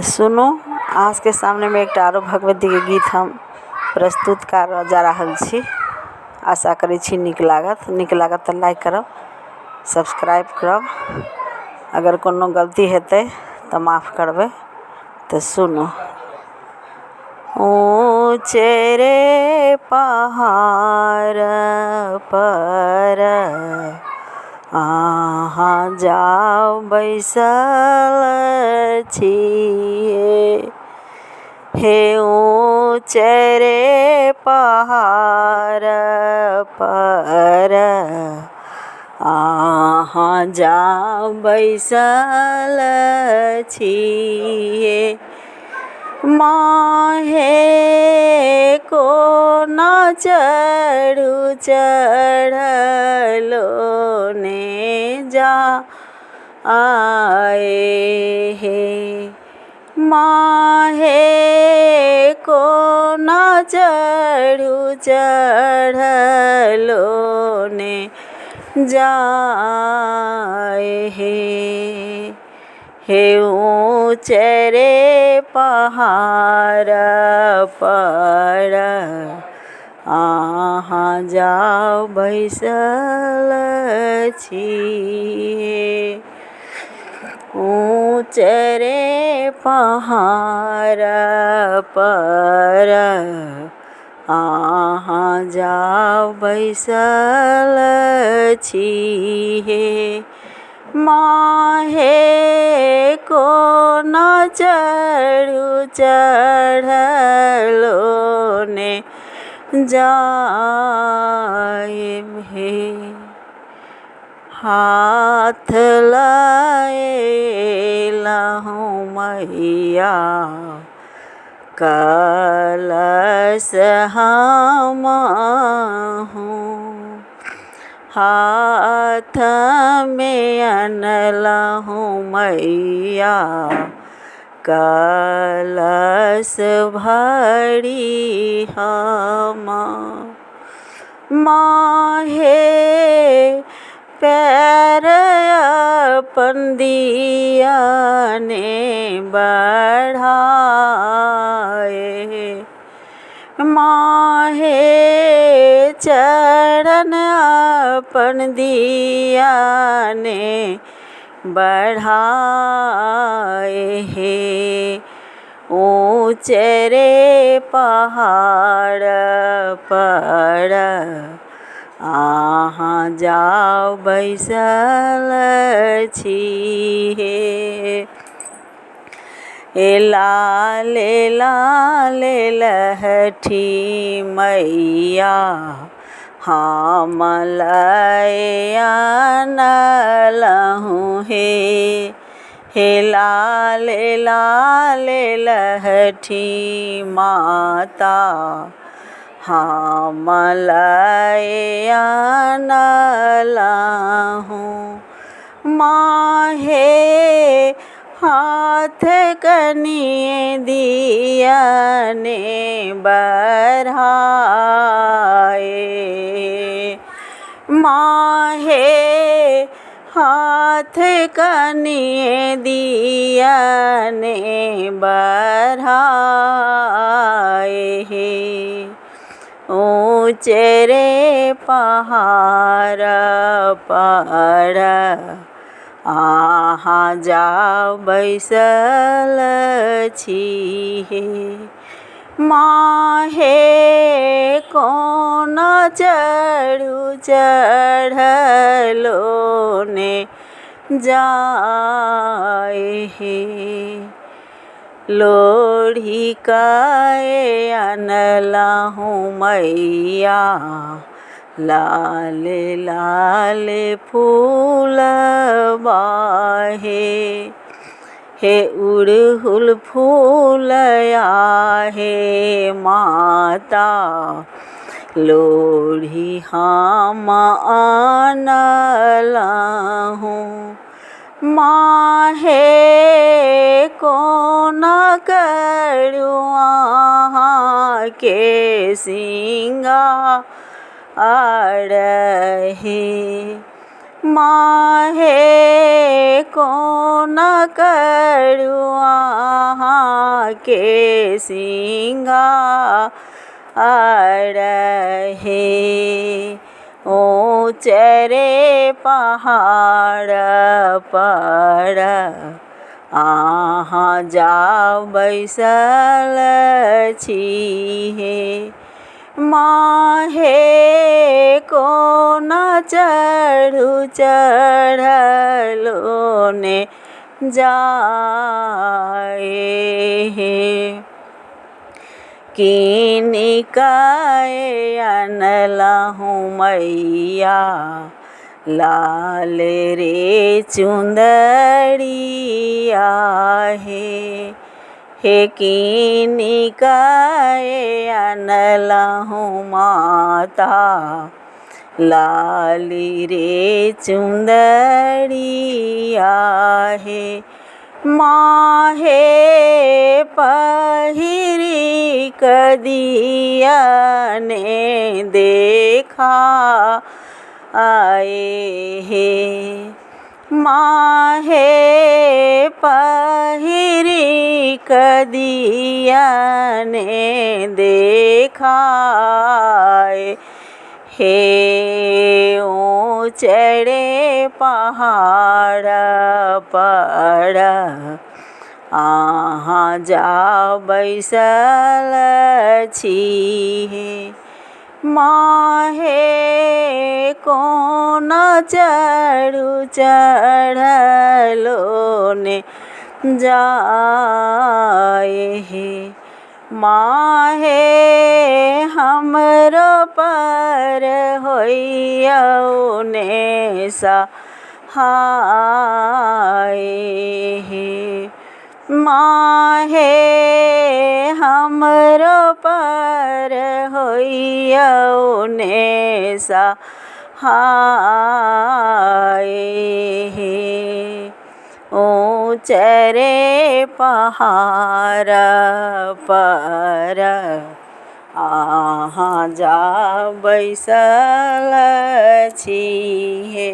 सुनो, आज के सामने में एक आरो भगवती के गीत हम प्रस्तुत कर जा रहल छी। आशा करै छी नीक लागत तऽ लाइक करब, सब्सक्राइब करब। अगर कोनो गलती हेतै तऽ माफ़ करबै। तो सुनो। ऊँचे रे पहाड़ पर अहाँ जाओ बैसल छिए, हे ऊँचे रे पहाड़ पर अहाँ जाओ बैसल छिए। माहे को न चढ़ू चढ़लो ने जा आए हे, माहे को न चढ़ू चढ़लो ने जाए हे ऊँचे रे पहाड़ पर अहाँ जाओ बैसल छिए। ऊँचे रे पहाड़ पर अहाँ जाओ बैसल छिए, माहे को न चढ़ू चढ़लो ने जाए हे। हाथ लाएलहूँ मैया कलश हमहूँ, हाथ में अनलहूँ मैया कलश भरी हम। माहे पैर अपन दिया ने बढ़ाए, माहे चरण अपन दिया ने बढ़ाए हे। ऊँचे रे पहाड़ पर अहाँ जाओ बैसल छिए, लाले लाले लहठी मैया हम लाए आनलहूँ हे लाले लाले लहठी माता हम लाए आनलहूँ। माहे हाथ कनिए दिया ने बढ़ाए, माहे हाथ कनिए दिया ने बढ़ाए हे। ऊँचे रे पहाड़ पर अहाँ जाओ बैसल छिए, माहे को न चढ़ू चढ़लो ने जाए हे। लोढ़ी काए अनलहूँ मैया लाले लाले फूल बाहे, हे उड़हुल फूल आहे माता लोढ़ी हम आनलहूँ। माहे को न करू अहाँ के सिंगार हे, माहे को न करू अहाँ के सिंगार हे। ऊँचे रे पहाड़ पर अहाँ जा बैसल छी हे। माहे कोना चढ़ू चढ़लो ने जाए हे। किनिकाए अनलहु मैया लाल रे चुंदड़िया हे। हे किनिकाए अनलहु माता लाली रे चुंदड़िया हे। माहे पहिरी कदिया ने देखा आए हे। माहे पहिरी कदिया ने देखाए हे। ऊँचे रे पहाड़ पर अहाँ जा बैसल छी हे। माहे कोना चढ़ू चढ़लो ने जाए हे। माहे हमरो पर होइयौ ने सहाय हे। माहे हमरो पर होइयौ ने सहाय हे। ऊँचे रे पहाड़ पर अहाँ जा बैसल छी हे।